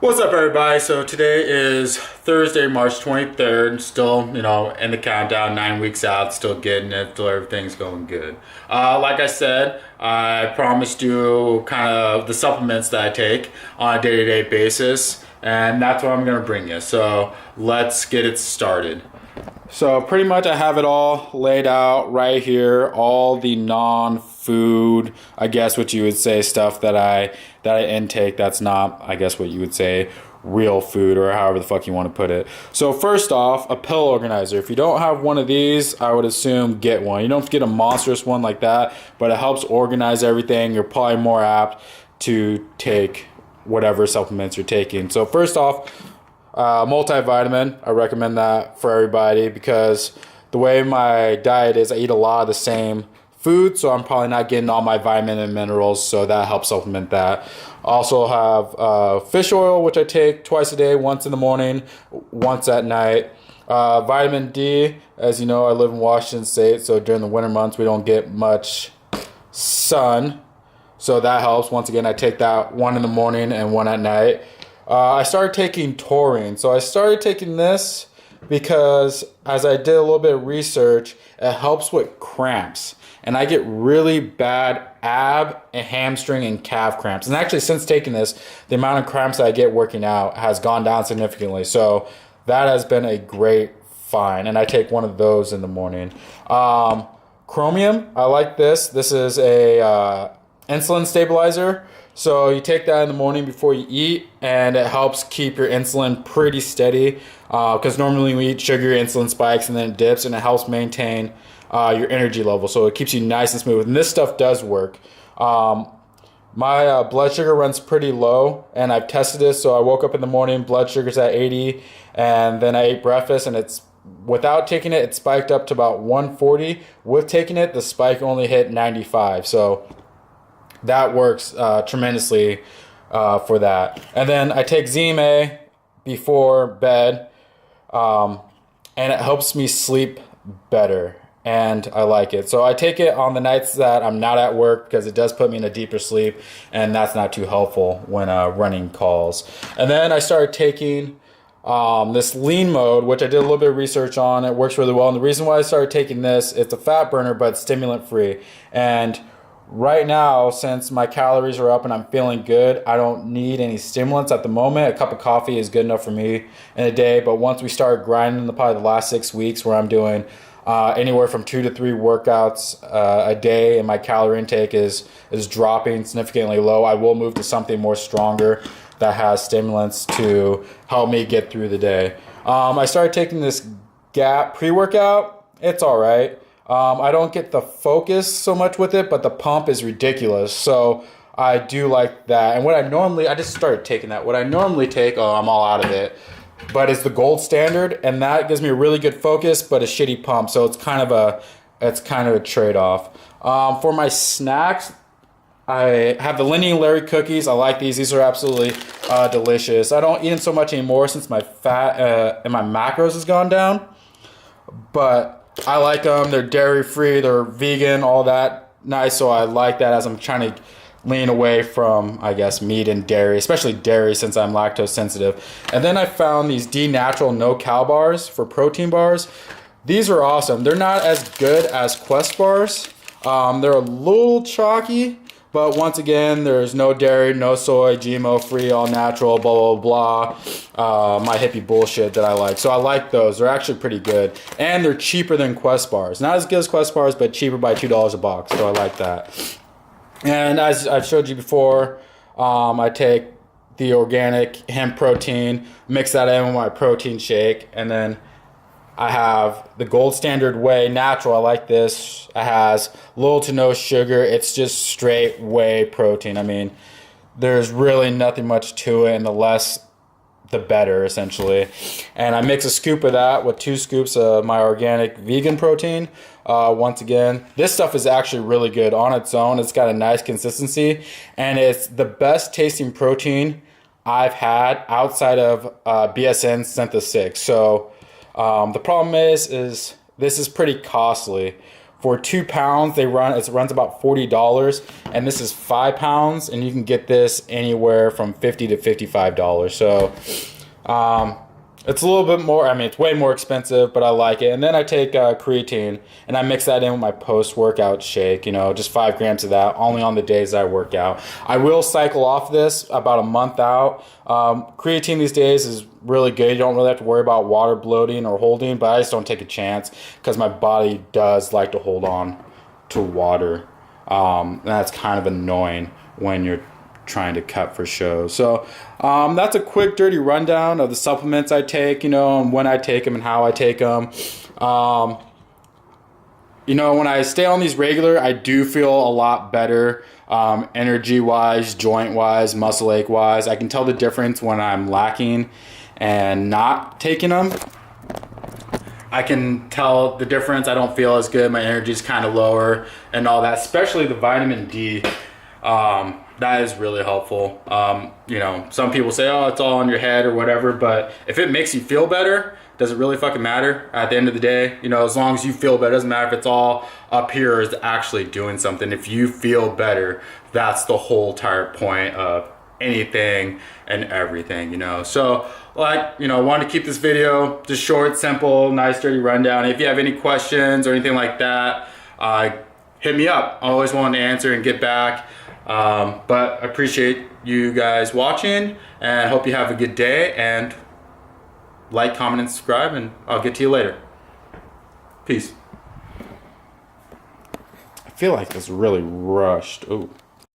What's up, everybody? So today is Thursday, March 23rd. Still, in the countdown, 9 weeks out. Still getting it. Still everything's going good. Like I said, I promised you kind of the supplements that I take on a day-to-day basis, and that's what I'm gonna bring you. So let's get it started. So pretty much I have it all laid out right here, all the non-food, I guess what you would say, stuff that I intake that's not, I guess what you would say, real food, or however the fuck you want to put it. So first off, a pill organizer. If you don't have one of these, I would assume get one. You don't have to get a monstrous one like that, but it helps organize everything. You're probably more apt to take whatever supplements you're taking. So first off, multivitamin, I recommend that for everybody because the way my diet is, I eat a lot of the same food, so I'm probably not getting all my vitamin and minerals, so that helps supplement that. Also have fish oil, which I take twice a day, once in the morning, once at night. Vitamin D, as you know, I live in Washington State, so during the winter months we don't get much sun, so that helps. Once again, I take that one in the morning and one at night. I started taking taurine. So I started taking this because as I did a little bit of research, it helps with cramps. And I get really bad ab and hamstring and calf cramps. And actually, since taking this, the amount of cramps that I get working out has gone down significantly. So that has been a great find. And I take one of those in the morning. Chromium, I like this. This is a insulin stabilizer. So you take that in the morning before you eat, and it helps keep your insulin pretty steady because normally we eat sugar, insulin spikes, and then it dips, and it helps maintain your energy level. So it keeps you nice and smooth, and this stuff does work. My blood sugar runs pretty low, and I've tested this. So I woke up in the morning, blood sugar's at 80, and then I ate breakfast, and it's without taking it, it spiked up to about 140. With taking it, the spike only hit 95. So that works tremendously for that. And then I take ZMA before bed, and it helps me sleep better, and I like it. So I take it on the nights that I'm not at work because it does put me in a deeper sleep, and that's not too helpful when running calls. And then I started taking this lean mode, which I did a little bit of research on. It works really well, and the reason why I started taking this, it's a fat burner, but it's stimulant free. And right now, since my calories are up and I'm feeling good, I don't need any stimulants at the moment. A cup of coffee is good enough for me in a day. But once we start grinding probably the last 6 weeks where I'm doing anywhere from 2 to 3 workouts a day and my calorie intake is dropping significantly low, I will move to something more stronger that has stimulants to help me get through the day. I started taking this Gap pre-workout. It's all right. I don't get the focus so much with it, but the pump is ridiculous. So I do like that. And I just started taking that. What I normally take, I'm all out of it, but it's the gold standard, and that gives me a really good focus, but a shitty pump. So it's kind of a trade-off. For my snacks, I have the Lindy and Larry cookies. I like these. These are absolutely delicious. I don't eat them so much anymore since my fat and my macros has gone down, but I like them. They're dairy-free. They're vegan, all that nice. So I like that as I'm trying to lean away from, I guess, meat and dairy, especially dairy since I'm lactose sensitive. And then I found these D Natural no-cal bars for protein bars. These are awesome. They're not as good as Quest bars. They're a little chalky, but once again, there's no dairy, no soy, GMO-free, all natural, blah, blah, blah. My hippie bullshit that I like. So I like those. They're actually pretty good. And they're cheaper than Quest bars. Not as good as Quest bars, but cheaper by $2 a box. So I like that. And as I've showed you before, I take the organic hemp protein, mix that in with my protein shake, and then I have the gold standard whey natural. I like this. It has little to no sugar. It's just straight whey protein. I mean, there's really nothing much to it, and the less the better, essentially. And I mix a scoop of that with 2 scoops of my organic vegan protein. Once again, this stuff is actually really good on its own. It's got a nice consistency, and it's the best tasting protein I've had outside of BSN Synthesis 6. So the problem is this is pretty costly For 2 pounds, it runs about $40, and this is 5 pounds, and you can get this anywhere from $50 to $55. So it's a little bit more, I mean, it's way more expensive, but I like it. And then I take creatine, and I mix that in with my post-workout shake, you know, just 5 grams of that, only on the days I work out. I will cycle off this about a month out. Creatine these days is really good. You don't really have to worry about water bloating or holding, but I just don't take a chance because my body does like to hold on to water. And that's kind of annoying when you're trying to cut for show. So that's a quick dirty rundown of the supplements I take, you know, and when I take them and how I take them. You know, when I stay on these regular, I do feel a lot better, energy wise, joint wise, muscle ache wise. I can tell the difference when I'm lacking and not taking them. I can tell the difference. I don't feel as good. My energy's kind of lower and all that, especially the vitamin D. That is really helpful. You know, some people say, oh, it's all on your head or whatever, but if it makes you feel better, does it really fucking matter at the end of the day? You know, as long as you feel better, it doesn't matter if it's all up here or is actually doing something. If you feel better, that's the whole entire point of anything and everything, you know. So, like, you know, I wanted to keep this video just short, simple, nice, dirty rundown. If you have any questions or anything like that, hit me up. I always want to answer and get back. But I appreciate you guys watching and hope you have a good day, and like, comment, and subscribe, and I'll get to you later. Peace. I feel like this really rushed. Ooh.